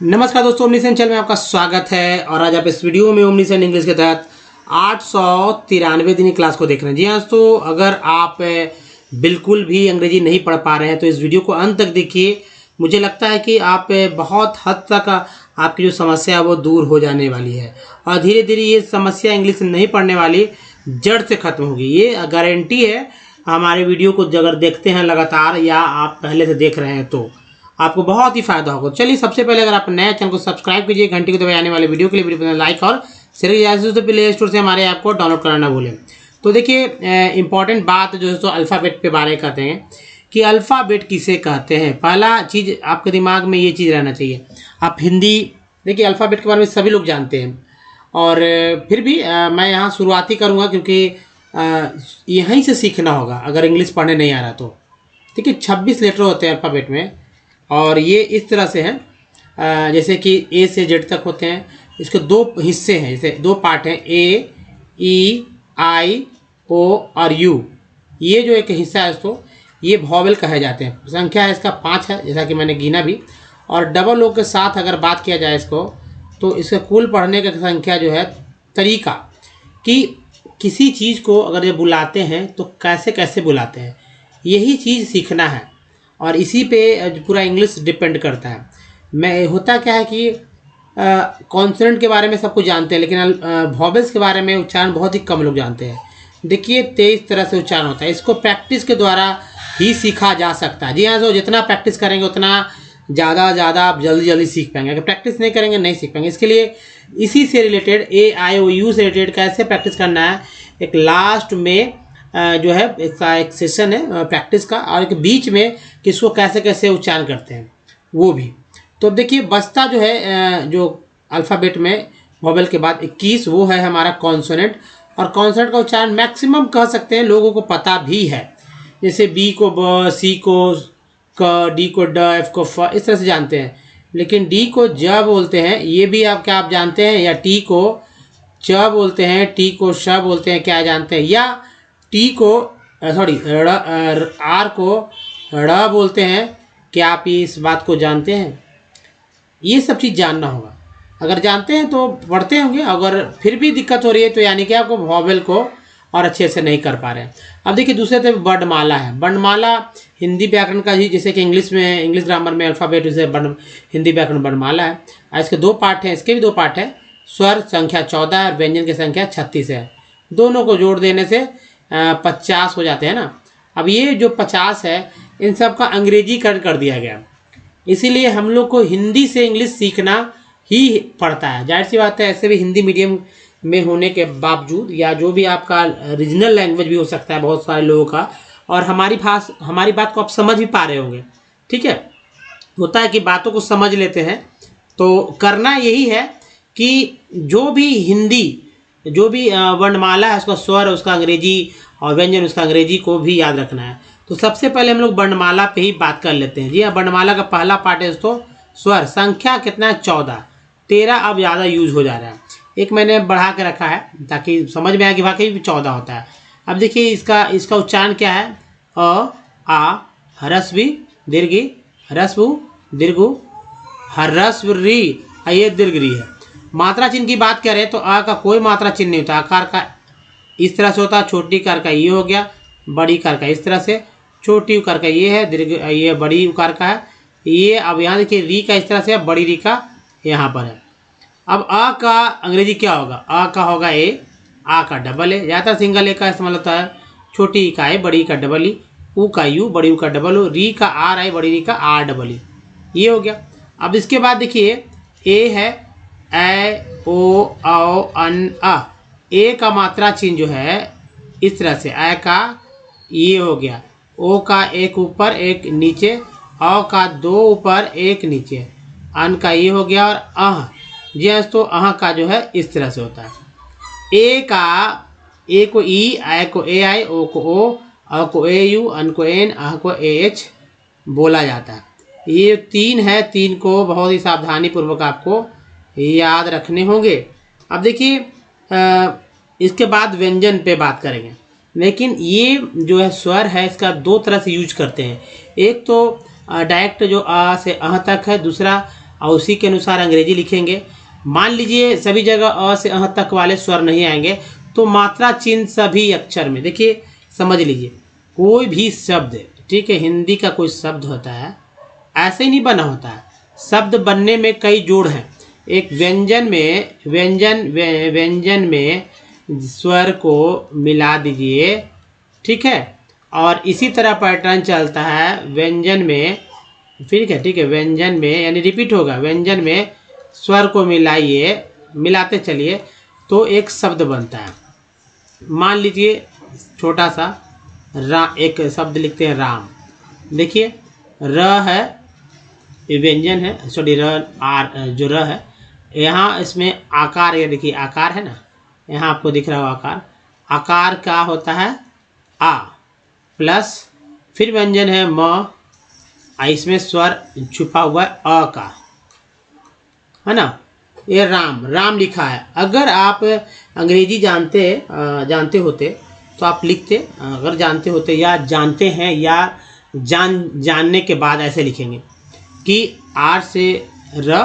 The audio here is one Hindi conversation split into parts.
नमस्कार दोस्तों, ओमनीसेन चैनल में आपका स्वागत है। और आज आप इस वीडियो में ओमनीसेन इंग्लिश के तहत 893 दिन की क्लास को देख रहे हैं। जी हाँ दोस्तों, अगर आप बिल्कुल भी अंग्रेजी नहीं पढ़ पा रहे हैं तो इस वीडियो को अंत तक देखिए। मुझे लगता है कि आप बहुत हद तक आपकी जो समस्या है वो दूर हो जाने वाली है और धीरे धीरे ये समस्या इंग्लिश नहीं पढ़ने वाली जड़ से खत्म होगी। ये गारंटी है। हमारे वीडियो को अगर देखते हैं लगातार या आप पहले से देख रहे हैं तो आपको बहुत ही फायदा होगा। चलिए, सबसे पहले अगर आप नए चैनल को सब्सक्राइब कीजिए, घंटी को दबाए आने वाले वीडियो के लिए वीडियो को लाइक और शेयर कीजिए। तो प्ले स्टोर से हमारे ऐप को डाउनलोड करना ना भूलें। तो देखिए, इंपॉर्टेंट बात जो है तो अल्फ़ाबेट पे बारे कहते हैं कि अल्फ़ाबेट किसे कहते हैं। पहला चीज़ आपके दिमाग में ये चीज़ रहना चाहिए। आप हिंदी देखिए, अल्फ़ाबेट के बारे में सभी लोग जानते हैं और फिर भी मैं यहाँ शुरुआती करूँगा क्योंकि यहीं से सीखना होगा अगर इंग्लिश पढ़ने नहीं आ रहा तो। ठीक है, 26 लेटर होते हैं अल्फ़ाबेट में और ये इस तरह से हैं जैसे कि ए से जेड तक होते हैं। इसके दो हिस्से हैं, जैसे दो पार्ट हैं, ए, ई, आई, ओ और यू। ये जो एक हिस्सा है इसको ये वॉवेल कहे जाते हैं। संख्या है इसका 5 है, जैसा कि मैंने गिना भी। और डबल ओ के साथ अगर बात किया जाए इसको तो इसका कुल पढ़ने का संख्या जो है, तरीका कि किसी चीज़ को अगर ये बुलाते हैं तो कैसे कैसे बुलाते हैं, यही चीज़ सीखना है और इसी पे पूरा इंग्लिश डिपेंड करता है। मैं होता क्या है कि कॉन्सोनेंट के बारे में सब कुछ जानते हैं लेकिन वॉवेल्स के बारे में उच्चारण बहुत ही कम लोग जानते हैं। देखिए, 23 तरह से उच्चारण होता है। इसको प्रैक्टिस के द्वारा ही सीखा जा सकता है। जी हाँ, तो जितना प्रैक्टिस करेंगे उतना ज़्यादा आप जल्दी सीख पाएंगे। अगर प्रैक्टिस नहीं करेंगे नहीं सीख पाएंगे। इसके लिए इसी से related A I O U से रिलेटेड कैसे प्रैक्टिस करना है, एक लास्ट में जो है इसका एक सेशन है प्रैक्टिस का, और एक बीच में कि इसको कैसे कैसे उच्चारण करते हैं वो भी। तो देखिए, बचता जो है जो अल्फ़ाबेट में वॉवेल के बाद 21 वो है हमारा कॉन्सोनेंट। और कॉन्सोनेंट का उच्चारण मैक्सिमम कह सकते हैं लोगों को पता भी है। जैसे बी को ब, सी को क, डी को ड, एफ को फ, इस तरह से जानते हैं। लेकिन डी को ज बोलते हैं, ये भी आप जानते हैं। या टी को च बोलते हैं, टी को श बोलते हैं, क्या जानते हैं। या टी को आर को ड़ बोलते हैं, क्या आप इस बात को जानते हैं। ये सब चीज़ जानना होगा। अगर जानते हैं तो पढ़ते होंगे, अगर फिर भी दिक्कत हो रही है तो यानी कि आपको वॉवेल को और अच्छे से नहीं कर पा रहे हैं। अब देखिए, दूसरे तरफ वर्णमाला है। वर्णमाला हिंदी व्याकरण का ही, जैसे कि इंग्लिश ग्रामर में अल्फ़ाबेट से हिंदी व्याकरण वर्णमाला है। इसके दो पार्ट हैं, इसके भी दो पार्ट हैं। स्वर संख्या 14 और व्यंजन की संख्या 36 है। दोनों को जोड़ देने से 50 हो जाते हैं ना। अब ये जो 50 है इन सब का अंग्रेजीकरण कर दिया गया, इसीलिए हम लोग को हिंदी से इंग्लिश सीखना ही पड़ता है। जाहिर सी बात है, ऐसे भी हिंदी मीडियम में होने के बावजूद या जो भी आपका रीजनल लैंग्वेज भी हो सकता है बहुत सारे लोगों का, और हमारी बात को आप समझ भी पा रहे होंगे। ठीक है, होता है कि बातों को समझ लेते हैं। तो करना यही है कि जो भी वर्णमाला है उसका स्वर उसका अंग्रेजी और व्यंजन उसका अंग्रेजी को भी याद रखना है। तो सबसे पहले हम लोग वर्णमाला पे ही बात कर लेते हैं। जी हाँ, वर्णमाला का पहला पार्ट है दोस्तों स्वर। संख्या कितना है? 14। 13 अब ज़्यादा यूज हो जा रहा है, एक मैंने बढ़ा के रखा है ताकि समझ में आए कि वाकई भी 14 होता है। अब देखिए, इसका उच्चारण क्या है? अ, आ, ह्रस्व दीर्घ, ह्रस्व दीर्घ, ह्रस्व री, ये दीर्घ री है। मात्रा चिन्ह की बात करें तो अ का कोई मात्रा चिन्ह नहीं होता। आकार का इस तरह से होता है, छोटी कार का ये हो गया, बड़ी कार का इस तरह से, छोटी उकार का ये है, दीर्घ ये बड़ी उकार का है ये। अब यहाँ देखिए, री का इस तरह से, बड़ी री का यहाँ पर है। अब अ का अंग्रेजी क्या होगा? अ का होगा ए, आ का डबल ए, ज़्यादातर सिंगल ए का इस्तेमाल होता है। छोटी ई का ए, बड़ी का डबल ई, ऊ का यू, बड़ी ऊ का डबल ऊ, री का आर आई, बड़ी री का आर डबल ई, ये हो गया। अब इसके बाद देखिए, ए है ए, ओ, औ, अन, अ। ए का मात्रा चिन्ह जो है इस तरह से, ए का ये हो गया, ओ का एक ऊपर एक नीचे, औ का 2 ऊपर एक नीचे, अन का ये हो गया, और अह जी हाँ तो अह का जो है इस तरह से होता है। ए को ई, आई को ए आई, ओ को ओ, अ को ए यू, अन को एन, अह को ए एच बोला जाता है। ये 3 है, 3 को बहुत ही सावधानी पूर्वक आपको याद रखने होंगे। अब देखिए, इसके बाद व्यंजन पे बात करेंगे। लेकिन ये जो है स्वर है इसका 2 तरह से यूज करते हैं। एक तो डायरेक्ट जो आ से अह तक है, दूसरा और उसी के अनुसार अंग्रेजी लिखेंगे। मान लीजिए सभी जगह अ से अह तक वाले स्वर नहीं आएंगे तो मात्रा चिन्ह सभी अक्षर में, देखिए समझ लीजिए कोई भी शब्द, ठीक है, हिंदी का कोई शब्द होता है ऐसे ही नहीं बना होता है, शब्द बनने में कई जोड़ हैं। एक व्यंजन में स्वर को मिला दीजिए, ठीक है, और इसी तरह पैटर्न चलता है व्यंजन में, ठीक है, व्यंजन में यानी रिपीट होगा, व्यंजन में स्वर को मिलाइए, मिलाते चलिए तो एक शब्द बनता है। मान लीजिए छोटा सा एक शब्द लिखते हैं राम, देखिए र है, ये व्यंजन है, सॉरी र आर जो र है, यहाँ इसमें आकार, ये देखिए आकार है ना, यहाँ आपको दिख रहा हो आकार, आकार क्या होता है आ प्लस फिर व्यंजन है म, इसमें स्वर छुपा हुआ है अ का, है ना, ये राम लिखा है। अगर आप अंग्रेजी जानते होते तो आप लिखते, अगर जानते होते या जानते हैं या जानने के बाद ऐसे लिखेंगे कि आर से र,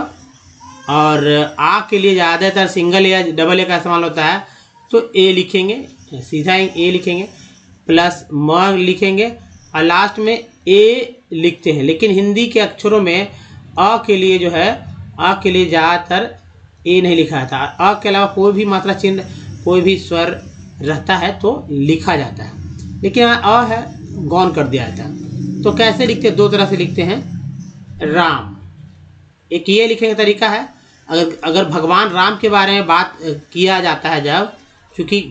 और आ के लिए ज़्यादातर सिंगल या डबल ए का इस्तेमाल होता है तो ए लिखेंगे, सीधा ए लिखेंगे, प्लस म लिखेंगे और लास्ट में ए लिखते हैं। लेकिन हिंदी के अक्षरों में अ के लिए जो है, अ के लिए ज़्यादातर ए नहीं लिखा था, अ के अलावा कोई भी मात्रा चिन्ह, कोई भी स्वर रहता है तो लिखा जाता है, लेकिन यहाँ अ है गौन कर दिया जाता है। तो कैसे लिखते हैं, दो तरह से लिखते हैं, राम, एक ये लिखने का तरीका है। अगर भगवान राम के बारे में बात किया जाता है जब, क्योंकि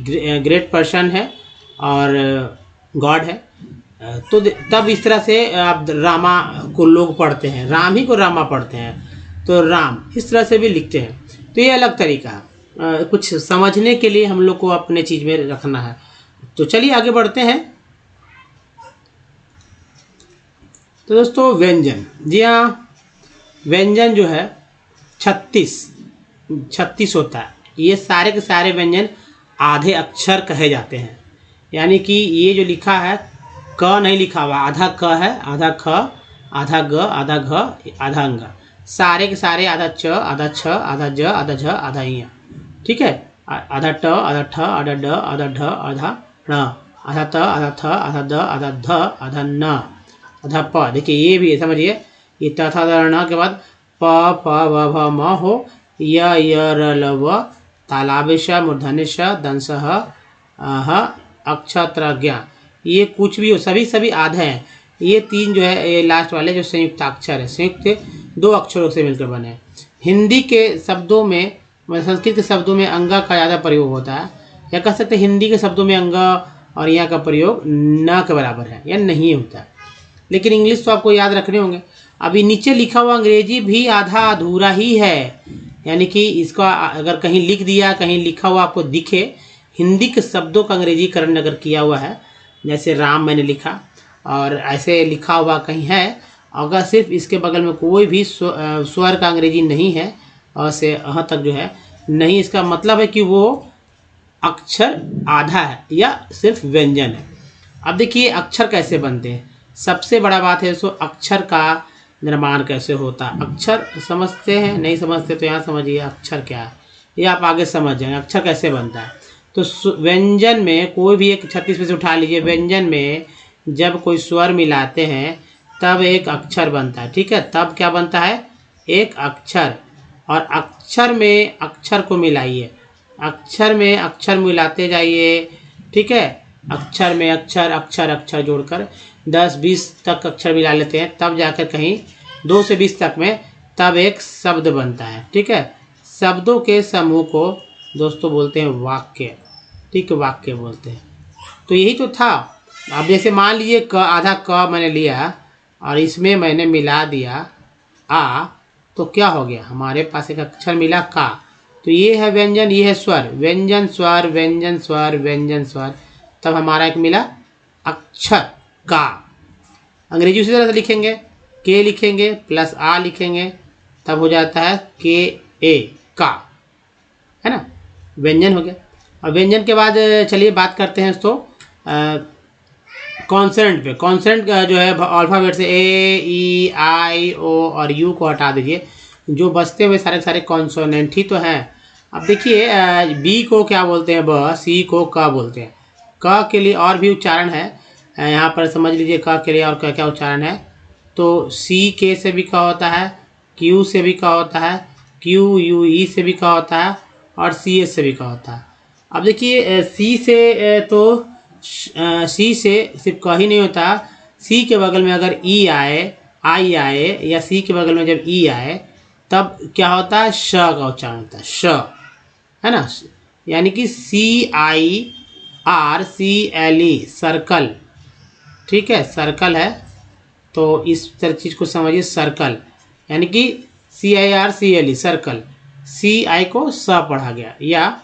ग्रेट पर्सन है और गॉड है, तो तब इस तरह से आप रामा को लोग पढ़ते हैं, राम ही को रामा पढ़ते हैं, तो राम इस तरह से भी लिखते हैं। तो ये अलग तरीका है, कुछ समझने के लिए हम लोग को अपने चीज़ में रखना है। तो चलिए आगे बढ़ते हैं। तो दोस्तों व्यंजन, जी हाँ, व्यंजन जो है 36 होता है। ये सारे के सारे व्यंजन आधे अक्षर कहे जाते हैं, यानी कि ये जो लिखा है क नहीं लिखा हुआ, आधा क है, आधा ख, आधा ग, आधा घ, आधा अंग, सारे के सारे आधा च, आधा छ, आधा ज, आधा झ, आधा इ, ठीक है, आधा ट, आधा ठ, आधा ड, आधा ढ, आधा ण, आधा त, आधा थ, आधा द, आधा ध, आधा न, आधा प। देखिए ये भी समझिए, ये त था ण के बाद प फ व भ म हो, य र ल व, तालाबेश मूर्धन्यश दंश ह अक्षत्र ज्ञा, ये कुछ भी हो, सभी आधे हैं। ये तीन जो है, ये लास्ट वाले जो संयुक्त अक्षर है, संयुक्त दो अक्षरों से मिलकर बने हैं। हिंदी के शब्दों में, संस्कृत के शब्दों में अंगा का ज़्यादा प्रयोग होता है, या कह सकते हैं हिंदी के शब्दों में अंगा और यहाँ का प्रयोग न के बराबर है या नहीं होता है। लेकिन इंग्लिश तो आपको याद रखने होंगे। अभी नीचे लिखा हुआ अंग्रेजी भी आधा अधूरा ही है, यानी कि इसका अगर कहीं लिख दिया, कहीं लिखा हुआ आपको दिखे, हिंदी के शब्दों का अंग्रेजीकरण अगर किया हुआ है, जैसे राम मैंने लिखा और ऐसे लिखा हुआ कहीं है, अगर सिर्फ इसके बगल में कोई भी स्वर का अंग्रेजी नहीं है और से अह तक जो है नहीं, इसका मतलब है कि वो अक्षर आधा है या सिर्फ व्यंजन है। अब देखिए अक्षर कैसे बनते हैं, सबसे बड़ा बात है सो अक्षर का निर्माण कैसे होता है। अक्षर समझते हैं, नहीं समझते तो यहाँ समझिए अक्षर क्या है, ये आप आगे समझ जाएंगे अक्षर कैसे बनता है। तो व्यंजन में कोई भी एक 36 में से उठा लीजिए, व्यंजन में जब कोई स्वर मिलाते हैं तब एक अक्षर बनता है, ठीक है, तब क्या बनता है, एक अक्षर। और अक्षर में अक्षर को मिलाइए, अक्षर में अक्षर मिलाते जाइए, ठीक है, अक्षर में अक्षर अक्षर अक्षर जोड़कर 10-20 तक अक्षर मिला लेते हैं, तब जाकर कहीं 2 से 20 तक में तब एक शब्द बनता है, ठीक है। शब्दों के समूह को दोस्तों बोलते हैं वाक्य, ठीक है, वाक्य बोलते हैं। तो यही तो था। अब जैसे मान लीजिए क, आधा क मैंने लिया और इसमें मैंने मिला दिया आ, तो क्या हो गया, हमारे पास एक अक्षर मिला का। तो ये है व्यंजन, ये है स्वर, व्यंजन स्वर व्यंजन स्वर व्यंजन स्वर, तब हमारा एक मिला अक्षर का। अंग्रेजी उसी तरह से लिखेंगे, के लिखेंगे प्लस आ लिखेंगे, तब हो जाता है के ए का, है ना, व्यंजन हो गया। और व्यंजन के बाद चलिए बात करते हैं दोस्तों कॉन्सोनेंट पे। कॉन्सोनेंट जो है अल्फ़ाबेट से ए ई आई ओ और यू को हटा दीजिए, जो बचते हुए सारे सारे कॉन्सोनेंट ही तो हैं। अब देखिए बी को क्या बोलते हैं ब, सी को क बोलते हैं। क के लिए और भी उच्चारण है, यहाँ पर समझ लीजिए क के लिए और क्या क्या उच्चारण है। तो सी के से भी क होता है, क्यू से भी क होता है, क्यू यू ई से भी क होता है, और सी एस से भी क होता है। अब देखिए सी से तो सी से सिर्फ क ही नहीं होता, सी के बगल में अगर ई आए, आई आए, या सी के बगल में जब ई आए तब क्या होता है, श का उच्चारण होता है, श, है ना। यानी कि CIRCLE, सर्कल, ठीक है, सर्कल है। तो इस तरह चीज़ को समझिए, सर्कल यानी कि CIRCLE सर्कल, CI को स पढ़ा गया, या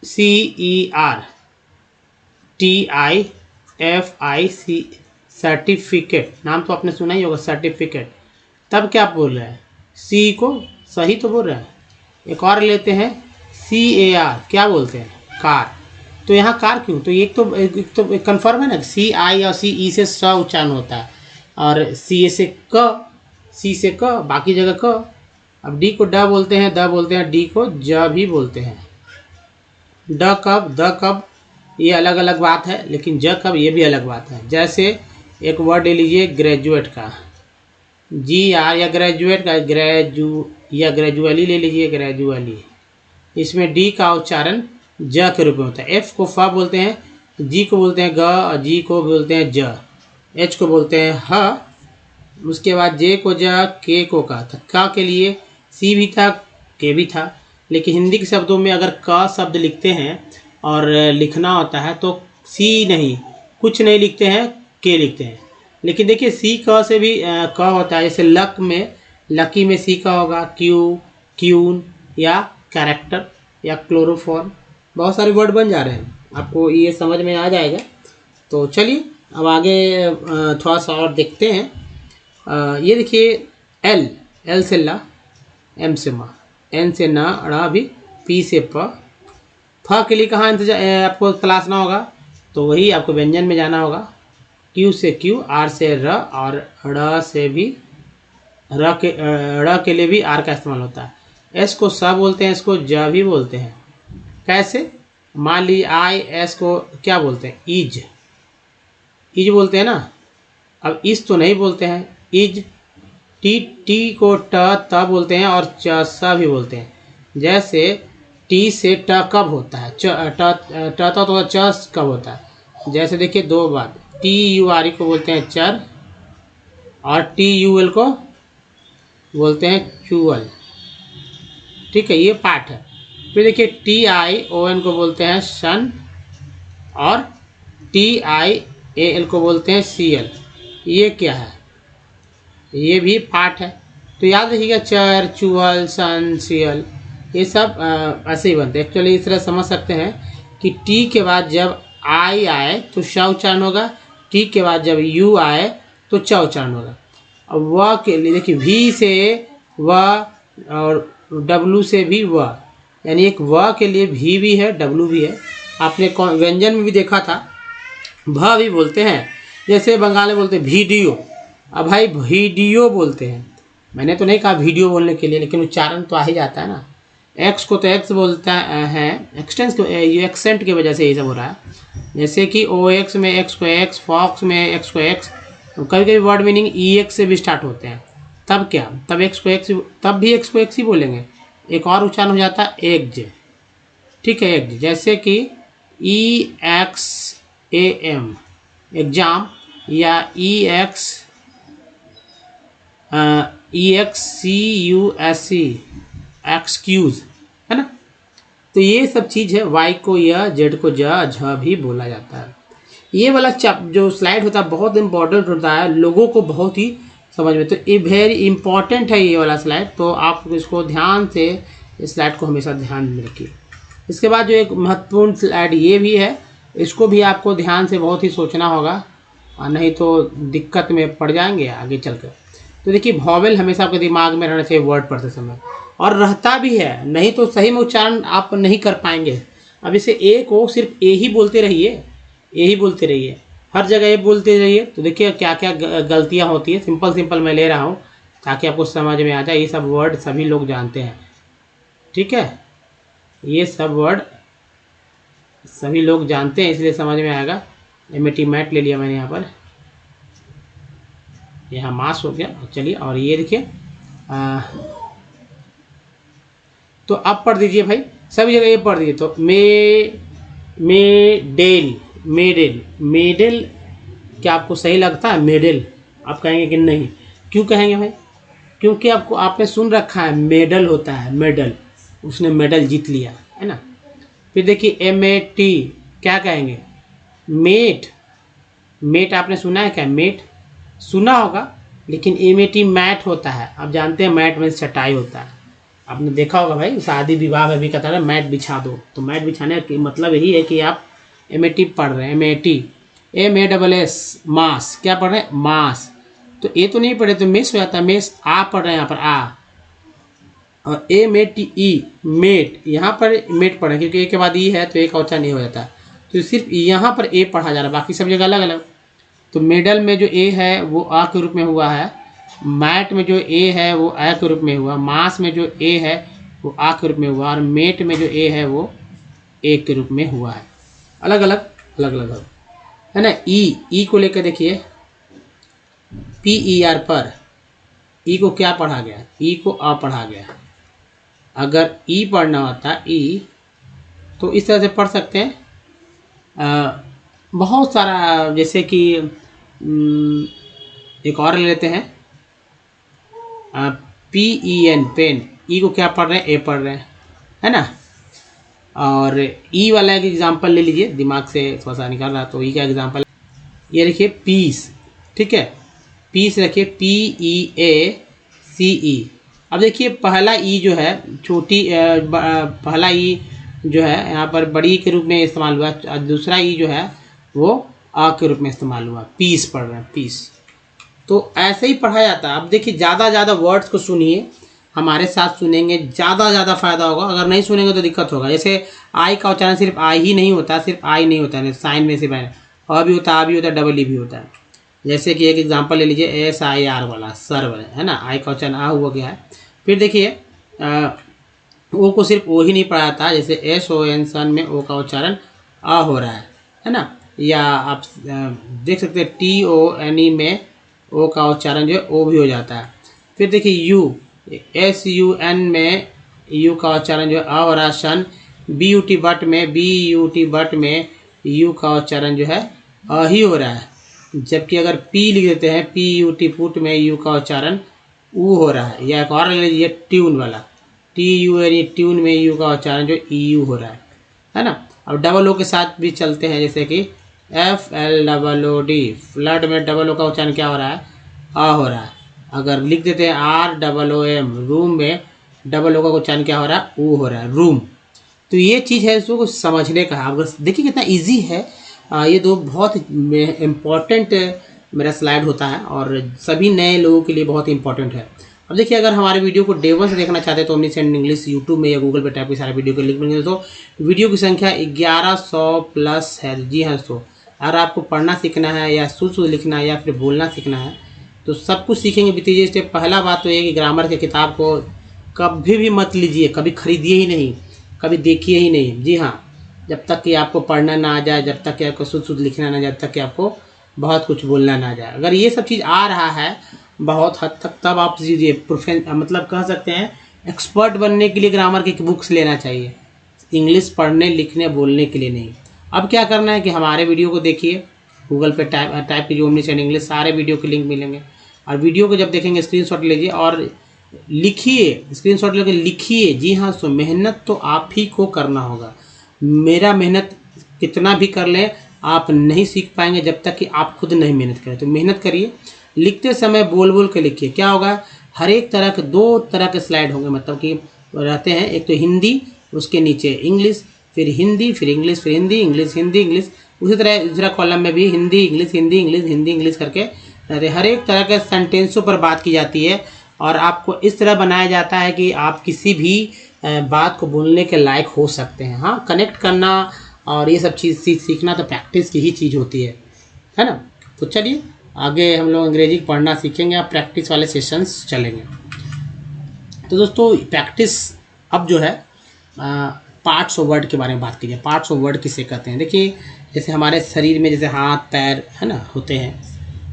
CERTIFIC सर्टिफिकेट, नाम तो आपने सुना ही होगा, सर्टिफिकेट। तब क्या बोल रहे हैं, सी को सही तो बोल रहे हैं। एक और लेते हैं CAR, क्या बोलते हैं, कार। तो यहाँ कार क्यों, तो एक तो कंफर्म है ना, CI और CE से स उच्चारण होता है, और CA से क, C से क, बाकी जगह क। अब D को ड बोलते हैं, द बोलते हैं, D को ज भी बोलते हैं। ड कब, द कब, ये अलग अलग बात है, लेकिन ज कब, ये भी अलग बात है। जैसे एक वर्ड ले लीजिए ग्रेजुएट का, GR, या ग्रेजुएट का या ग्रेजुअली ले लीजिए, ग्रेजुअली। इसमें डी का उच्चारण ज के रूप में होता है। एफ को फ बोलते हैं, जी को बोलते हैं ग, और जी को बोलते हैं ज, एच को बोलते हैं ह, उसके बाद जे को ज, के को का था, क के लिए सी भी था, के भी था। लेकिन हिंदी के शब्दों में अगर क शब्द लिखते हैं और लिखना होता है तो सी नहीं, कुछ नहीं लिखते हैं, के लिखते हैं। लेकिन देखिए सी क से भी क होता है, जैसे लक में, लकी में सी का होगा, क्यू, क्यून, या कैरेक्टर, या क्लोरोफॉर्म। बहुत सारे वर्ड बन जा रहे हैं, आपको ये समझ में आ जाएगा। तो चलिए अब आगे थोड़ा सा और देखते हैं। ये देखिए एल से ला, एम से मा, एन से ना, ड़ा भी, पी से प। फ के लिए कहाँ आपको तलाशना होगा, तो वही आपको व्यंजन में जाना होगा। क्यू से क्यू, आर से र, और ड़ से भी ड़ के लिए भी आर का इस्तेमाल होता है। एस को स बोलते हैं, इसको ज भी बोलते हैं। कैसे, मान ली आई, एस को क्या बोलते हैं, इज, इज बोलते हैं ना। अब इस तो नहीं बोलते हैं, इज। टी को ट बोलते हैं, और च स भी बोलते हैं। जैसे टी से ट कब होता है, ट तो च कब होता है। जैसे देखिए दो बात, TURE को बोलते हैं चर, और TUL को बोलते हैं चूअल, ठीक है, ये पाठ है। फिर देखिए TION को बोलते हैं सन, और TIAL को बोलते हैं सीएल। ये क्या है, ये भी पाठ है। तो याद रखिएगा, चर, चूअल, सन, सीएल, ये सब ऐसे ही बनते हैं। एक्चुअली इस तरह समझ सकते हैं कि टी के बाद जब आई आए तो श उच्चारण होगा, टी के बाद जब यू आए तो च उच्चारण होगा। अब व के लिए देखिए, वी से व और डब्लू से भी व, यानी एक व के लिए भी है, डब्लू भी है। आपने व्यंजन में भी देखा था, भ भी बोलते हैं। जैसे बंगाल में बोलते हैं वीडियो, अब भाई वीडियो बोलते हैं। मैंने तो नहीं कहा वीडियो बोलने के लिए, लेकिन उच्चारण तो आ ही जाता है ना। एक्स को तो एक्स बोलता है, एक्सटेंस को, ये एक्सेंट की वजह से ये सब हो रहा है। जैसे कि OX में एक्स को एक्स, फॉक्स में एक्स को एक्स। कभी कभी वर्ड मीनिंग EX से भी स्टार्ट होते हैं, तब क्या, तब एक्स को एक्स, तब भी एक्स को एक्स ही बोलेंगे। एक और उच्चारण हो जाता है एग्ज, ठीक है, एग्ज। जैसे कि EXAM एग्जाम, या EXCUSE एक्सक्यूज, है ना। तो ये सब चीज़ है। वाई को य, जेड को ज, झ भी बोला जाता है। ये वाला जो स्लाइड होता है बहुत इंपॉर्टेंट होता है, लोगों को बहुत ही समझ में, तो ये वेरी इंपॉर्टेंट है ये वाला स्लाइड। तो आप इसको ध्यान से, इस स्लाइड को हमेशा ध्यान में रखिए। इसके बाद जो एक महत्वपूर्ण स्लाइड ये भी है, इसको भी आपको ध्यान से बहुत ही सोचना होगा, और नहीं तो दिक्कत में पड़ जाएंगे आगे चलकर। तो देखिए वॉवेल हमेशा आपके दिमाग में रहना चाहिए वर्ड पढ़ते समय, और रहता भी है, नहीं तो सही में उच्चारण आप नहीं कर पाएंगे। अब इसे ए को सिर्फ ए ही बोलते रहिए, ए ही बोलते रहिए, हर जगह ए बोलते रहिए। तो देखिए क्या क्या गलतियां होती है। सिंपल मैं ले रहा हूँ ताकि आपको समझ में आ जाए। ये सब वर्ड सभी लोग जानते हैं, ठीक है, ये सब वर्ड सभी लोग जानते हैं, इसलिए समझ में आएगा। एमएटी मैट ले लिया मैंने यहाँ पर, यहाँ मास हो गया। चलिए, और ये देखिए तो आप पढ़ दीजिए भाई, सभी जगह ये पढ़ दीजिए। तो मेडेल, मेडल, मेडल क्या आपको सही लगता है? मेडल आप कहेंगे कि नहीं, क्यों कहेंगे भाई? क्योंकि आपको आपने सुन रखा है मेडल होता है, मेडल, उसने मेडल जीत लिया है ना। फिर देखिए एमएटी क्या कहेंगे? मेट, मेट आपने सुना है क्या? मेट सुना होगा, लेकिन एमएटी मैट होता है। आप जानते हैं मैट में चटाई होता है, आपने देखा होगा भाई, शादी विवाह में भी कहता है मैट बिछा दो। तो मैट बिछाने का मतलब यही है कि आप एमएटी पढ़ रहे हैं। एमएटी, MASS, मास, क्या पढ़ रहे हैं? मास। तो ए तो नहीं पढ़े तो मेस हो जाता है, मेस। आ पढ़ रहे हैं यहाँ पर, आ। और METE, मेट, यहाँ पर मेट पढ़े क्योंकि ए के बाद ई है तो ए का उच्चारण नहीं हो जाता, तो सिर्फ यहाँ पर ए पढ़ा जा रहा है, बाकी सब जगह अलग अलग। तो मेडल में जो ए है वो आ के रूप में हुआ है, मैट में जो ए है वो आ के रूप में हुआ, मास में जो ए है वो आ के रूप में हुआ, और मेट में जो ए है वो ए के रूप में हुआ है। अलग अलग अलग अलग है ना। ई को लेकर देखिए, PER पर ई को क्या पढ़ा गया? ई को आ पढ़ा गया। अगर ई पढ़ना होता ई तो इस तरह से पढ़ सकते हैं। बहुत सारा, जैसे कि एक और ले लेते हैं, PEN, पेन। ई को क्या पढ़ रहे हैं? ए पढ़ रहे हैं, है ना। और ई वाला एक एग्जाम्पल ले लीजिए, दिमाग से थोड़ा सा निकाल रहा, तो ई का एग्जाम्पल ये देखिए, पीस, ठीक है, पीस रखिए, PEACE। अब देखिए पहला ई जो है छोटी, पहला ई जो है यहाँ पर बड़ी के रूप में इस्तेमाल हुआ, दूसरा ई जो है वो आ के रूप में इस्तेमाल हुआ। पीस पढ़ रहे हैं, पीस। तो ऐसे ही पढ़ा जाता है। अब देखिए ज़्यादा वर्ड्स को सुनिए, हमारे साथ सुनेंगे ज़्यादा फ़ायदा होगा, अगर नहीं सुनेंगे तो दिक्कत होगा। जैसे आई का उच्चारण सिर्फ आई ही नहीं होता, सिर्फ आई नहीं होता है, साइन में से अ भी होता है, आ भी होता है, डबल ई भी होता है। जैसे कि एक एग्जांपल ले लीजिए, SIR वाला, सर वाला, है ना, आई का उच्चारण आ हुआ गया है। फिर देखिए ओ को सिर्फ ओ ही नहीं पढ़ा जाता, जैसे SON, सन में ओ का उच्चारण आ हो रहा है ना। या आप देख सकते हैं TONE में ओ का उच्चारण जो है ओ भी हो जाता है। फिर देखिए यू, SUN में यू का उच्चारण जो है आ हो रहा है, सन। BUT बट में, BUT बट में यू का उच्चारण जो है आ ही हो रहा है। जबकि अगर पी लिख देते हैं, PUT पुट में यू का उच्चारण ऊ हो रहा है। या एक और ले लीजिए ट्यून वाला, TUNE, ट्यून में यू का उच्चारण जो EU हो रहा है ना। अब डबल ओ के साथ भी चलते हैं, जैसे कि FLOOD, फ्लड में डबल ओ का उच्चारण क्या हो रहा है? आ हो रहा है। अगर लिख देते हैं ROOM, रूम में डबल ओ का उच्चारण क्या हो रहा है? ऊ हो रहा है, रूम। तो ये चीज़ है, इसको समझने का। अगर देखिए कितना इजी है। ये दो बहुत इम्पॉर्टेंट मेरा स्लाइड होता है और सभी नए लोगों के लिए बहुत इंपॉर्टेंट है। अब देखिए, अगर हमारे वीडियो को डे वन से देखना चाहते हैं तो ओमनीसेंट इंग्लिश यूट्यूब में या गूगल पे टाइप के सारे वीडियो के लिंक मिलेंगे। तो वीडियो की संख्या 1100 प्लस है। जी हाँ दोस्तों, अगर आपको पढ़ना सीखना है या शुद्ध लिखना है या फिर बोलना सीखना है तो सब कुछ सीखेंगे बीतीजे स्टेप। पहला बात तो ये कि ग्रामर की किताब को कभी भी मत लीजिए, कभी खरीदिए ही नहीं, कभी देखिए ही नहीं। जी हाँ, जब तक कि आपको पढ़ना ना आ जाए, जब तक कि आपको शुद्ध लिखना ना, जब तक कि आपको बहुत कुछ बोलना ना जाए। अगर ये सब चीज़ आ रहा है बहुत हद तक, तब आप मतलब कह सकते हैं एक्सपर्ट बनने के लिए ग्रामर की बुक्स लेना चाहिए, इंग्लिश पढ़ने लिखने बोलने के लिए नहीं। अब क्या करना है कि हमारे वीडियो को देखिए, गूगल पे टाइप कीजिए ओमनीसेंट इंग्लिश, सारे वीडियो के लिंक मिलेंगे। और वीडियो को जब देखेंगे स्क्रीनशॉट लीजिए और लिखिए, स्क्रीनशॉट लेकर लिखिए। जी हाँ, सो मेहनत तो आप ही को करना होगा। मेरा मेहनत कितना भी कर लें, आप नहीं सीख पाएंगे जब तक कि आप खुद नहीं मेहनत करें। तो मेहनत करिए, लिखते समय बोल बोल के लिखिए। क्या होगा, हर एक तरह के 2 तरह के स्लाइड होंगे, मतलब कि रहते हैं, एक तो हिंदी, उसके नीचे इंग्लिश, फिर हिंदी, फिर इंग्लिश, फिर हिंदी, इंग्लिश, हिंदी, इंग्लिश। उसी तरह दूसरा कॉलम में भी Hindi English, Hindi English, Hindi English करके रहते। हर एक तरह के सेंटेंसों पर बात की जाती है और आपको इस तरह बनाया जाता है कि आप किसी भी बात को बोलने के लायक हो सकते हैं। हाँ, कनेक्ट करना और ये सब चीज़ सीखना तो प्रैक्टिस की ही चीज़ होती है ना। तो चलिए, आगे हम लोग अंग्रेजी पढ़ना सीखेंगे, अब प्रैक्टिस वाले सेशंस चलेंगे। तो दोस्तों प्रैक्टिस अब जो है पार्ट्स ऑफ वर्ड के बारे में बात कीजिए। पार्ट्स ऑफ वर्ड किसे कहते हैं? देखिए जैसे हमारे शरीर में जैसे हाथ पैर है ना होते हैं,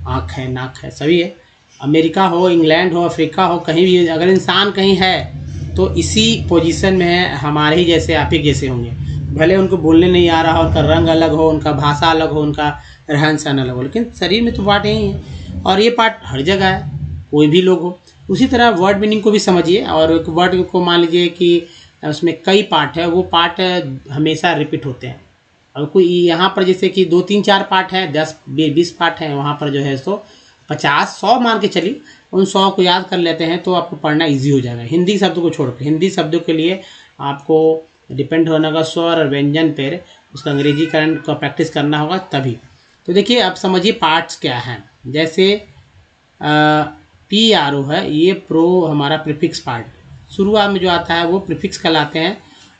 आँख है, नाक है, सभी है। अमेरिका हो, इंग्लैंड हो, अफ्रीका हो, कहीं भी अगर इंसान कहीं है तो इसी पोजीशन में है, हमारे ही जैसे आप ही जैसे होंगे। भले उनको बोलने नहीं आ रहा हो, उनका रंग अलग हो, उनका भाषा अलग हो, उनका रहन सहन अलग हो, लेकिन शरीर में तो पार्ट यही है और ये पार्ट हर जगह है, कोई भी लोग हो। उसी तरह वर्ड मीनिंग को भी समझिए और एक वर्ड को मान लीजिए कि उसमें कई पार्ट है, वो पार्ट हमेशा रिपीट होते हैं। और कोई यहाँ पर जैसे कि 2 3 4 पार्ट है, 10 20 पार्ट है, वहाँ पर जो है सो 50 100 मान के चलिए, उन 100 को याद कर लेते हैं तो आपको पढ़ना इजी हो जाएगा। हिंदी शब्द को छोड़कर, हिंदी शब्दों के लिए आपको डिपेंड होना होगा स्वर और व्यंजन पर, उसका अंग्रेजीकरण का प्रैक्टिस करना होगा तभी। तो देखिए अब समझिए पार्ट्स क्या हैं। जैसे PRO है, ये प्रो हमारा प्रीफिक्स पार्ट, शुरुआत में जो आता है वो प्रीफिक्स कहलाते हैं,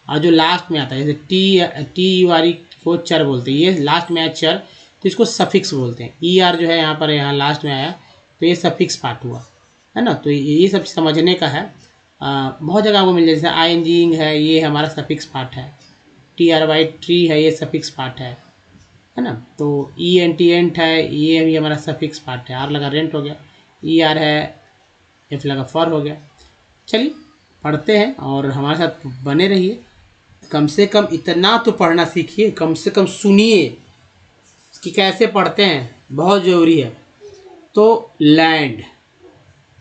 और जो लास्ट में आता है जैसे टी वाली को चर बोलते हैं, ये लास्ट में आया चर तो इसको सफिक्स बोलते हैं। ER जो है यहाँ पर यहाँ लास्ट में आया तो ये सफिक्स पार्ट हुआ है ना। तो ये सब समझने का है। बहुत जगह आपको मिल जाए, जैसे ING है, ये हमारा सफिक्स पार्ट है। TRY ट्री है, ये सफिक्स पार्ट है ना। तो ENT है, ये भी हमारा सफिक्स पार्ट है। R लगा रेंट हो गया, ER है, F लगा फॉर हो गया। चलिए पढ़ते हैं और हमारे साथ बने रहिए। कम से कम इतना तो पढ़ना सीखिए, कम से कम सुनिए कि कैसे पढ़ते हैं, बहुत ज़रूरी है। तो land,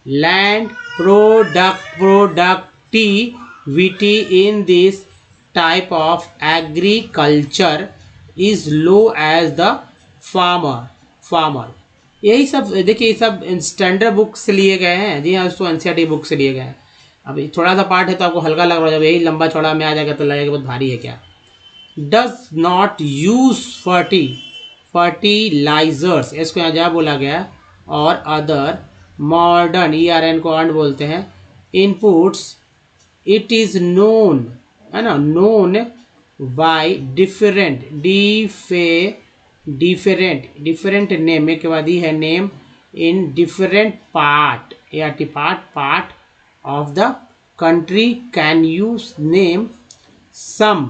land productivity in this type of agriculture is low as the farmer. यही सब देखिए, ये सब स्टैंडर्ड बुक से लिए गए हैं। जी हाँ दोस्तों, NCERT बुक से लिए गए हैं। अभी थोड़ा सा पार्ट है तो आपको हल्का लग रहा है, जब यही लंबा चौड़ा में आ जाएगा तो लगेगा बहुत भारी है क्या। डज नॉट यूज फर्टिलाइजर्स, इसको यहाँ जा बोला गया, और अदर मॉडर्न, ERN को अर्न बोलते हैं, इनपुट्स। इट इज नोन है ना, नोन बाय डिफरेंट नेम के बाद ही है name in different part of the country। Can you name some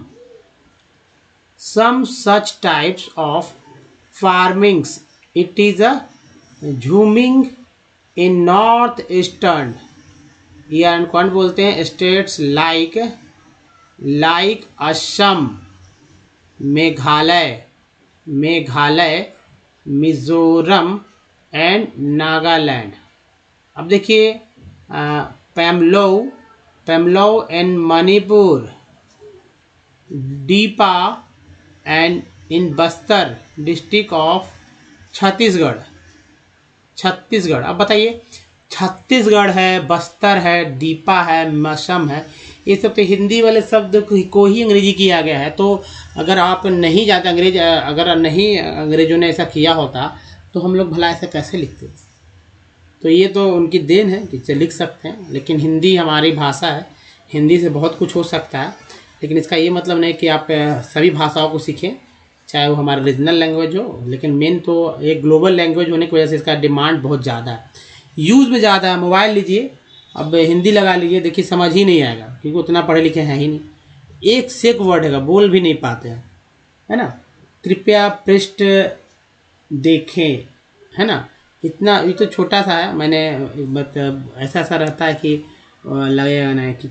such types of farmings? It is a zooming in northeastern, यानी कौन बोलते हैं, states like Assam, Meghalaya, Mizoram and Nagaland. अब देखिए Pamlou and Manipur, Dipa and in Bastar district of Chhattisgarh. अब बताइए, छत्तीसगढ़ है, बस्तर है, दीपा है, मसम है, ये सब तो हिंदी वाले शब्द को ही अंग्रेजी किया गया है। तो अगर आप नहीं जानते अंग्रेज, अगर नहीं अंग्रेजों ने ऐसा किया होता तो हम लोग भला ऐसा कैसे लिखते। तो ये तो उनकी देन है कि इसे लिख सकते हैं, लेकिन हिंदी हमारी भाषा है, हिंदी से बहुत कुछ हो सकता है। लेकिन इसका ये मतलब नहीं कि आप सभी भाषाओं को सीखें, चाहे वो हमारा रीजनल लैंग्वेज हो, लेकिन मेन तो एक ग्लोबल लैंग्वेज होने की वजह से इसका डिमांड बहुत ज़्यादा है, यूज़ में ज़्यादा है। मोबाइल लीजिए, अब हिंदी लगा लीजिए, देखिए समझ ही नहीं आएगा क्योंकि उतना पढ़े लिखे हैं ही नहीं। एक से एक वर्ड है, बोल भी नहीं पाते हैं, है ना। कृपया पृष्ठ देखें, है ना, इतना ये तो छोटा सा है। मैंने मतलब ऐसा रहता है कि लगेगा ना कि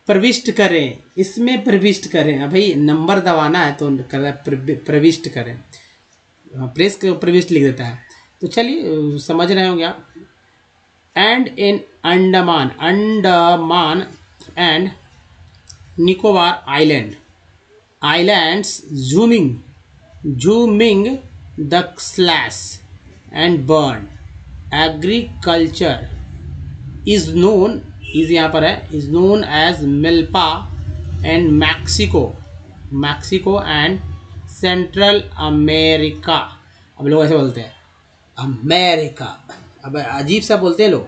प्रविष्ट करें, इसमें प्रविष्ट करें। अब भाई नंबर दबाना है तो प्रविष्ट करें, प्रेस प्रविष्ट लिख देता है। तो चलिए समझ रहे होंगे आप। And in Andaman and Nicobar islands jhuming the slash and burn agriculture is known, is यहाँ पर है, is known as milpa and Mexico and central America. अब लोग ऐसे बोलते हैं अमेरिका, अब अजीब सा बोलते हैं लोग।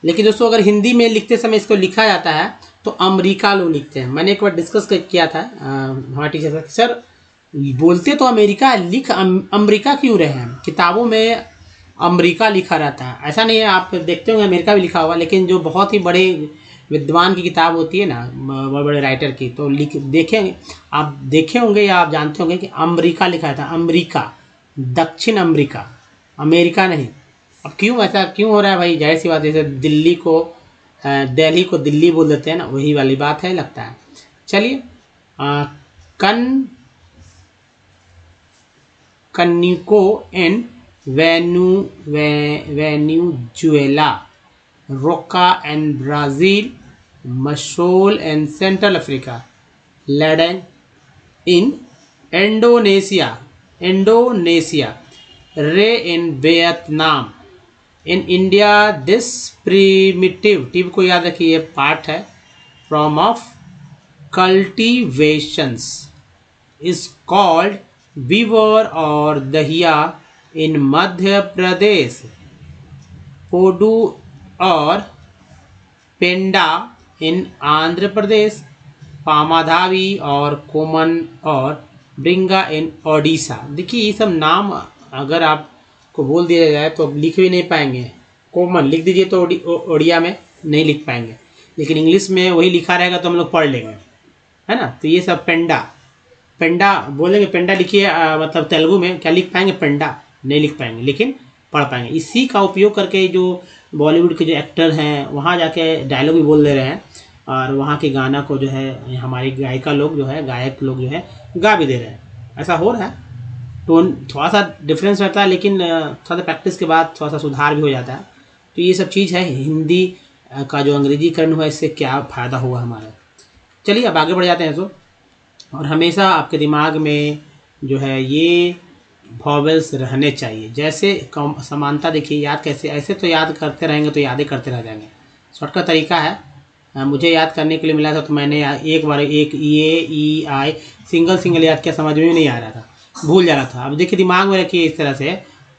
लेकिन दोस्तों अगर हिंदी में लिखते समय इसको लिखा जाता है तो अमेरिका लोग लिखते हैं। मैंने एक बार डिस्कस किया था हमारे टीचर से, सर बोलते तो अमेरिका, लिख अमेरिका क्यों रहे हैं। किताबों में अमेरिका लिखा रहता है। ऐसा नहीं है, आप देखते होंगे अमेरिका भी लिखा हुआ, लेकिन जो बहुत ही बड़े विद्वान की किताब होती है ना, बड़े बड़े राइटर की, तो लिख देखेंगे आप, देखे होंगे या आप जानते होंगे कि अमेरिका लिखा रहता है। अमेरिका, दक्षिण अमेरिका, अमेरिका नहीं। अब क्यों ऐसा क्यों हो रहा है भाई? जाहिर सी बात है, जैसे दिल्ली को दिल्ली को दिल्ली बोल देते हैं ना, वही वाली बात है लगता है। चलिए, कन कन्निको and Venezuela, Roca and Brazil, Masole and Central Africa, Ladang in Indonesia, Ray in Vietnam. In India this primitive, टिव को याद रखिए, पार्ट है, from of cultivations is called Bewar और दहिया इन मध्य प्रदेश, पोडू और पेंडा इन आंध्र प्रदेश, पामाधावी और कोमन और ब्रिंगा इन ओडिशा। देखिए ये सब नाम अगर आपको बोल दिया जाए तो लिख भी नहीं पाएंगे। कोमन लिख दीजिए तो ओडिया में नहीं लिख पाएंगे, लेकिन इंग्लिश में वही लिखा रहेगा तो हम लोग पढ़ लेंगे, है ना। तो ये सब पेंडा, पेंडा बोलेंगे, पेंडा लिखिए, मतलब तेलुगु में क्या लिख पाएंगे? पेंडा नहीं लिख पाएंगे, लेकिन पढ़ पाएंगे। इसी का उपयोग करके जो बॉलीवुड के जो एक्टर हैं वहाँ जाके डायलॉग भी बोल दे रहे हैं, और वहाँ के गाना को जो है हमारी गायिका लोग जो है, गायक लोग जो है गा भी दे रहे हैं। ऐसा हो रहा है, टोन थोड़ा सा डिफरेंस रहता है, लेकिन थोड़ा सा प्रैक्टिस के बाद थोड़ा सा सुधार भी हो जाता है। तो ये सब चीज़ है। हिंदी का जो अंग्रेजीकरण हुआ, इससे क्या फ़ायदा हुआ हमारा। चलिए अब आगे बढ़ जाते हैं। और हमेशा आपके दिमाग में जो है ये वॉवेल्स रहने चाहिए। जैसे समानता देखिए, याद कैसे, ऐसे तो याद करते रहेंगे तो यादें करते रह जाएंगे। शॉर्टकट तरीका है, मुझे याद करने के लिए मिला था तो मैंने एक बार एक ई आई सिंगल याद किया, समझ में नहीं आ रहा था, भूल जा रहा था। अब देखिए दिमाग में रखिए इस तरह से,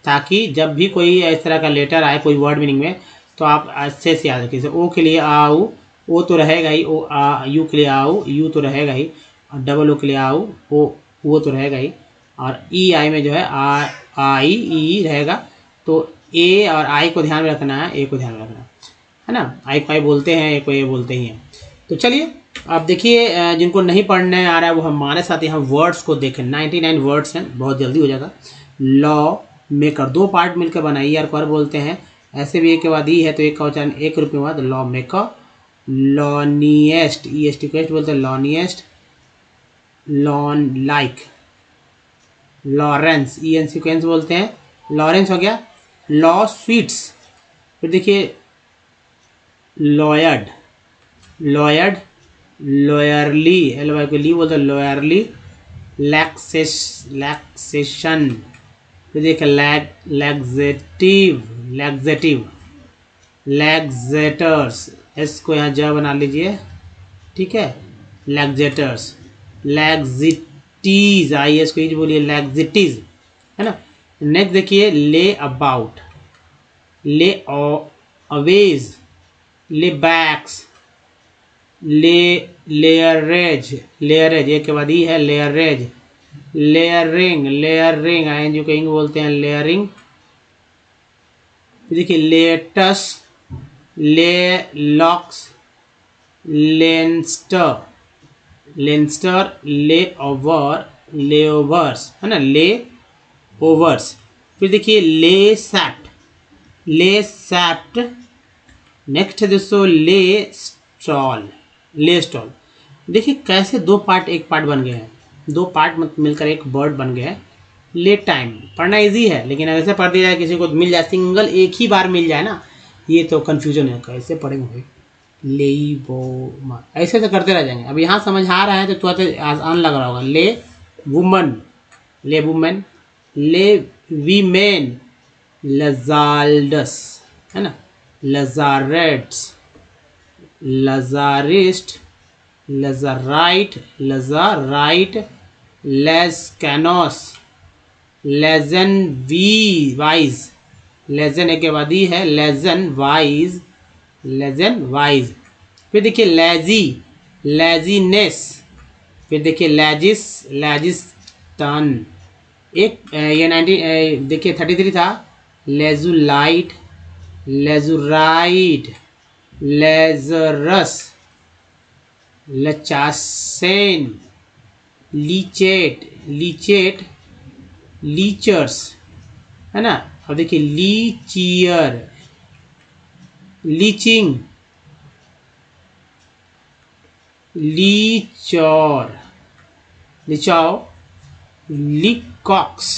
ताकि जब भी कोई इस तरह का लेटर आए कोई वर्ड मीनिंग में, तो आप अच्छे से याद रखिए। जैसे ओ के लिए आऊ, ओ तो रहेगा ही, ओ आ, यू के लिए आऊ, यू तो रहेगा ही, और डबल ओ के लिए आऊ, ओ वो तो रहेगा ही, और ई आई में जो है आई ई रहेगा। तो ए और आई को ध्यान में रखना है, ए को ध्यान में रखना है ना। आई को आई बोलते हैं, ए को ए बोलते ही हैं। तो चलिए अब देखिए, जिनको नहीं पढ़ने आ रहा है वो हमारे साथ यहाँ वर्ड्स को देखें। 99 वर्ड्स हैं, बहुत जल्दी हो जाएगा। लॉ मेकर, दो पार्ट मिलकर बनाइए, और पर बोलते हैं ऐसे भी, एक के बाद ई है तो एक का उच्चारण एक रूप में हुआ, तो law maker. Lawniest, E S T को बोलते हैं lawniest. Lawn like, Lawrence, E N sequence बोलते हैं, लॉरेंस हो गया। लॉ स्वीट्स, फिर देखिए लॉयर्ड, लॉयर्ड, लॉयरली, एल वाई को ली बोलते हैं लॉयरली। लैक्सेशन, फिर देखिए लैक्सेटिव, लैक्सेटिव, लैक्सेटर्स, एस को यहाँ ज बना लीजिए, ठीक है, लैक्सेटर्स। लैक्सिटीज, आई एस को ही बोलिए लैक्सिटीज, है ना। नेक्स्ट देखिए ले अबाउट, ले अवेज, ले बैक्स, लेयरेज, लेयरेज एक के बाद ही है, layerage. Layering, layering, I N G को इंग बोलते हैं, लेयरिंग। देखिए lettuce, lay locks, Leinster, Leinster, lay over, lay overs, है ना, ले ओवर्स। फिर देखिए ले सैप्ट, ले सैप्ट। नेक्स्ट है दोस्तों ले स्टॉल, ले स्टॉल। देखिए कैसे दो पार्ट एक पार्ट बन गए हैं, दो पार्ट मिलकर एक वर्ड बन गया है। ले टाइम, पढ़ना इजी है, लेकिन अगर ऐसे पढ़ दिया जाए, किसी को मिल जाए सिंगल एक ही बार मिल जाए ना, ये तो कन्फ्यूजन है, कैसे पढ़ेंगे। ले वो ऐसे तो करते रह जाएंगे। अब यहाँ समझ आ रहा है तो थोड़ा आसान लग रहा होगा। ले वुमन, ले वुमेन। ले वीमेन, लजाल्डस, है ना, लजारेट्स, लजारिस्ट, लजाराइट, लजाराइट, लेस्कैनोस, लेजन वी वाइज, लेजन एक के बाद ही है, लेजन वाइज, लेजन वाइज। फिर देखिए लेजी, लेजीनेस। फिर देखिए लेजिस, लेजिस टन। एक ये 90 देखिए 33 था, लेजुलाइट, लेजुराइड, लेजरस, लचासेन, लीचेट, लीचेट, लीचर्स, है ना। अब देखिए लीचियर, लीचिंग, लीचौर, लिचाओ, लिकॉक्स,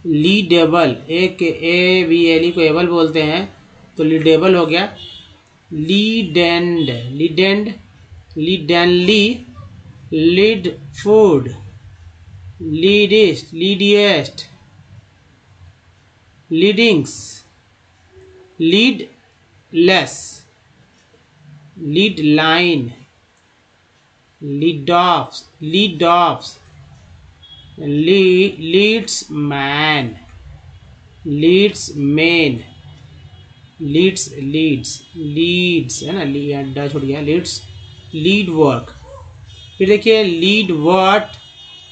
लीडेबल, एक ए बी एल ई को एबल बोलते हैं तो लीडेबल हो गया। Leaden, leaden, leadenly, lead food, leadiest, leadiest, leadings, leadless, lead line, leadoffs, leadoffs, leadsman, leadsmen, leads leads, leads है ना, डा छोड़ गया, लीड्स, लीड वर्क। फिर देखिए leadwort,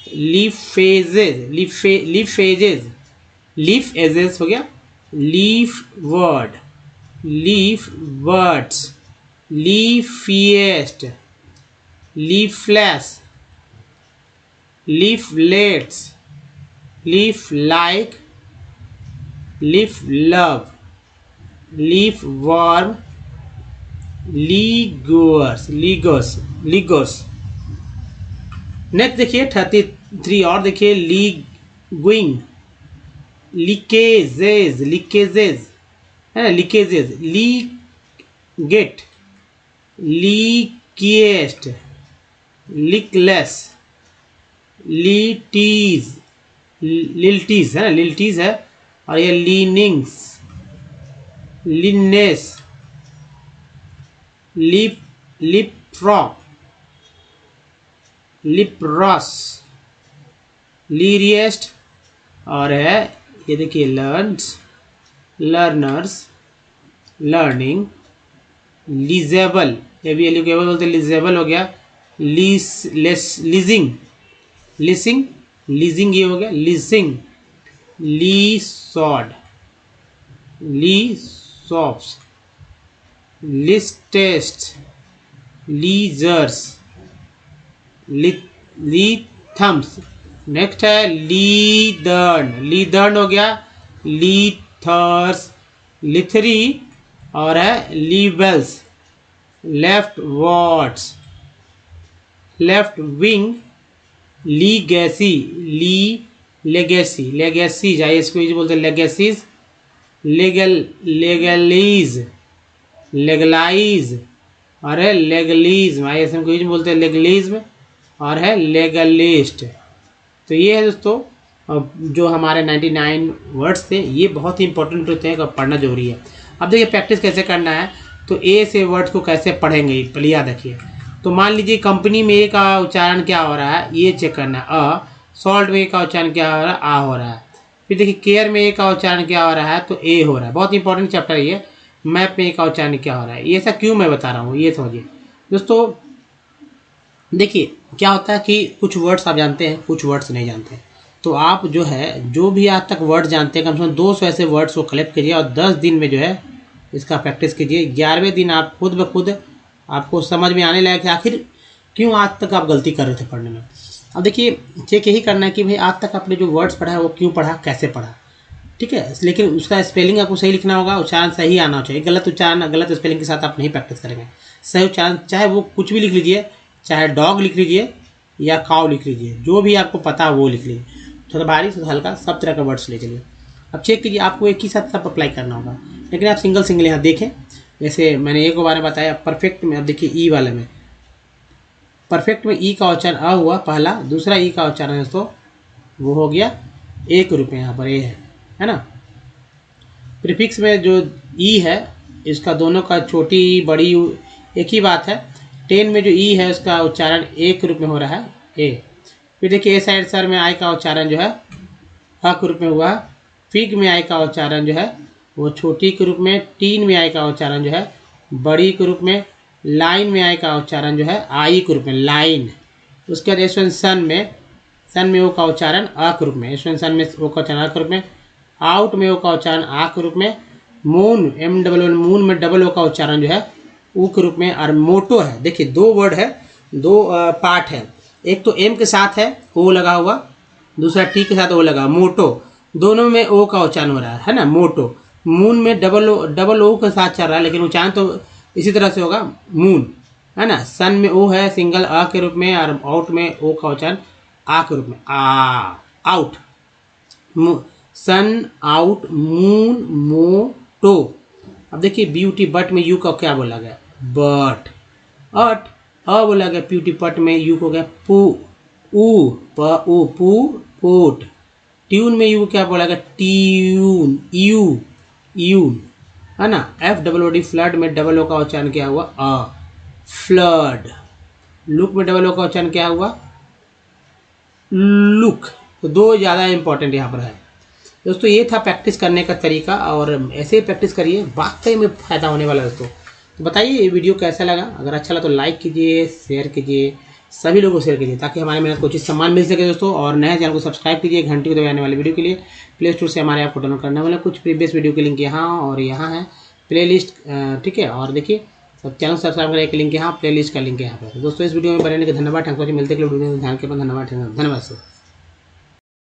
leaf phases, leaf phases, leafages हो गया, leaf word, leaf words, leafiest, leafless, leaflets, leaf like, leaf love, leaf worm, ligurs, ligurs, ligurs। Next देखिए 33 और देखिए लीगुइंग, लीकेजेज, लीकेजेज है ना, लीकेजेज, लीगेट, लीकिएस्ट, लिकलेस, लीटीज, लिल्टीज है ना, लिल्टीज है। और ये लीनिंग्स, लिनेस, लिप, लिप्रॉक, लिप्रॉस, लीरिएस्ट। और है ये देखिए लर्न्स, लर्नर्स, लर्निंग, लीजेबल, ये भी एलिकेबल बोलते हैं, लीजेबल हो गया। लीजिंग, लिसिंग, लीजिंग ये हो गया, लिसिंग, लीसॉड, लीसॉफ्स, लिस्टेस्ट, लीजर्स, लीथम्स। नेक्स्ट है लीदर्न, लीदर्न हो गया, लीथर्स, लिथरी। और है libels, left words, left wing, legacy, legacy, legacies I इसको बोलते हैं, लेगेसीज, लेगल, लेगलीज, लेगलाइज। और है लेगलिज्म, आई इसको बोलते हैं लेगलिज्म। और है लेगलिस्ट। तो ये है दोस्तों जो हमारे 99 वर्ड्स थे, ये बहुत ही इंपॉर्टेंट होते हैं, पढ़ना जरूरी है। अब देखिए प्रैक्टिस कैसे करना है, तो ए से वर्ड्स को कैसे पढ़ेंगे पहले याद रखिए। तो मान लीजिए कंपनी में ए का उच्चारण क्या हो रहा है, ये चेक करना है अ। सॉल्ट में ए का उच्चारण क्या हो रहा है, आ हो रहा है। फिर देखिए केयर में ए का उच्चारण क्या हो रहा है, तो ए हो रहा है। बहुत इंपॉर्टेंट चैप्टर है ये। मैप में ए का उच्चारण क्या हो रहा है, ये ऐसा क्यों मैं बता रहा हूँ, ये समझिए दोस्तों। देखिए क्या होता है कि कुछ वर्ड्स आप जानते हैं, कुछ वर्ड्स नहीं जानते हैं। तो आप जो है, जो भी आज तक वर्ड जानते हैं, कम से कम 200 ऐसे वर्ड्स को कलेक्ट कीजिए और 10 दिन में जो है इसका प्रैक्टिस कीजिए। 11वें दिन आप खुद ब खुद आपको समझ में आने लगा कि आखिर क्यों आज तक आप गलती कर रहे थे पढ़ने में। अब देखिए चेक यही करना है कि भाई आज तक आपने जो वर्ड्स पढ़ा है वो क्यों पढ़ा, कैसे पढ़ा, ठीक है। लेकिन उसका स्पेलिंग आपको सही लिखना होगा, उच्चारण सही आना चाहिए। गलत उच्चारण, गलत स्पेलिंग के साथ आप नहीं प्रैक्टिस करेंगे। सही उच्चारण, चाहे वो कुछ भी लिख लीजिए, चाहे डॉग लिख लीजिए या काव लिख लीजिए, जो भी आपको पता है वो लिख लीजिए। थोड़ा भारी, थोड़ा हल्का, सब तरह का वर्ड्स ले चलिए। अब चेक कीजिए, आपको एक ही साथ सब अप्लाई करना होगा, लेकिन आप सिंगल सिंगल यहाँ देखें। जैसे मैंने एक बारे में बताया परफेक्ट में, अब देखिए ई वाले में, परफेक्ट में ई का उच्चारण अ हुआ पहला, दूसरा ई का उच्चारण है तो वो हो गया एक रूप में, यहाँ पर ए है ना। प्रीफिक्स में जो ई है इसका दोनों का छोटी बड़ी एक ही बात है। 10 में जो ई है उसका उच्चारण एक रूप में हो रहा है ए। फिर देखिए ए साइड सर में आई का उच्चारण जो है अ के रूप में हुआ। फिग में आई का उच्चारण जो है वो छोटी के रूप में। टीन में आई का उच्चारण जो है बड़ी के रूप में। लाइन में आई का उच्चारण जो है आई के रूप में, लाइन। उसके बाद सन में, सन में ओ का उच्चारण अ के रूप में, सन में ओ का उच्चारण अ के रूप में। आउट में ओ का उच्चारण आ के रूप में, मून मून में डबल ओ का उच्चारण जो है ऊ के रूप में, और मोटो है, देखिए दो वर्ड है, दो पार्ट है, एक तो एम के साथ है ओ लगा हुआ, दूसरा टी के साथ ओ लगा, मोटो, दोनों में ओ का उच्चारण हो रहा है ना, मोटो। मून में डबल ओ के साथ चल रहा है, लेकिन उच्चारण तो इसी तरह से होगा मून, है ना। सन में ओ है सिंगल अ के रूप में, और आउट में ओ का उच्चारण आ के रूप में, आ, आउट, सन, आउट, मून, मोटो। अब देखिए ब्यूटी बट में यू का क्या बोला गया, बट, अट, अ बोला गया, ब्यूटी पट में यू को गया पू, ऊ, प ऊ, पू, पोट। ट्यून में यू क्या बोला गया, ट्यून, यू, यून, है ना। F double O D, flood में डबल ओ का उच्चारण क्या हुआ, अ, फ्लड। लुक में डबल ओ का उच्चारण क्या हुआ, लुक। तो दो ज़्यादा इंपॉर्टेंट यहाँ पर है दोस्तों। ये था प्रैक्टिस करने का तरीका, और ऐसे ही प्रैक्टिस करिए, वाकई में फ़ायदा होने वाला है दोस्तों। तो बताइए ये वीडियो कैसा लगा, अगर अच्छा लगा तो लाइक कीजिए, शेयर कीजिए, सभी लोगों को शेयर कीजिए, ताकि हमारे मेहनत को उचित सम्मान मिल सके दोस्तों। और नए चैनल को सब्सक्राइब कीजिए, घंटी को दबाने वाले वीडियो के लिए प्ले स्टोर से हमारे आपको डाउनलोड करने वाले कुछ प्रीवियस वीडियो के लिंक यहाँ और यहाँ है, प्ले लिस्ट, ठीक है। और देखिए सब चैनल सब्सक्राइब करने के लिंक यहाँ, प्ले लिस्ट का लिंक यहाँ पर दोस्तों। इस वीडियो में बनने के धन्यवाद। मिलते हैं वीडियो में, ध्यान के बाद धन्यवाद, धन्यवाद सर।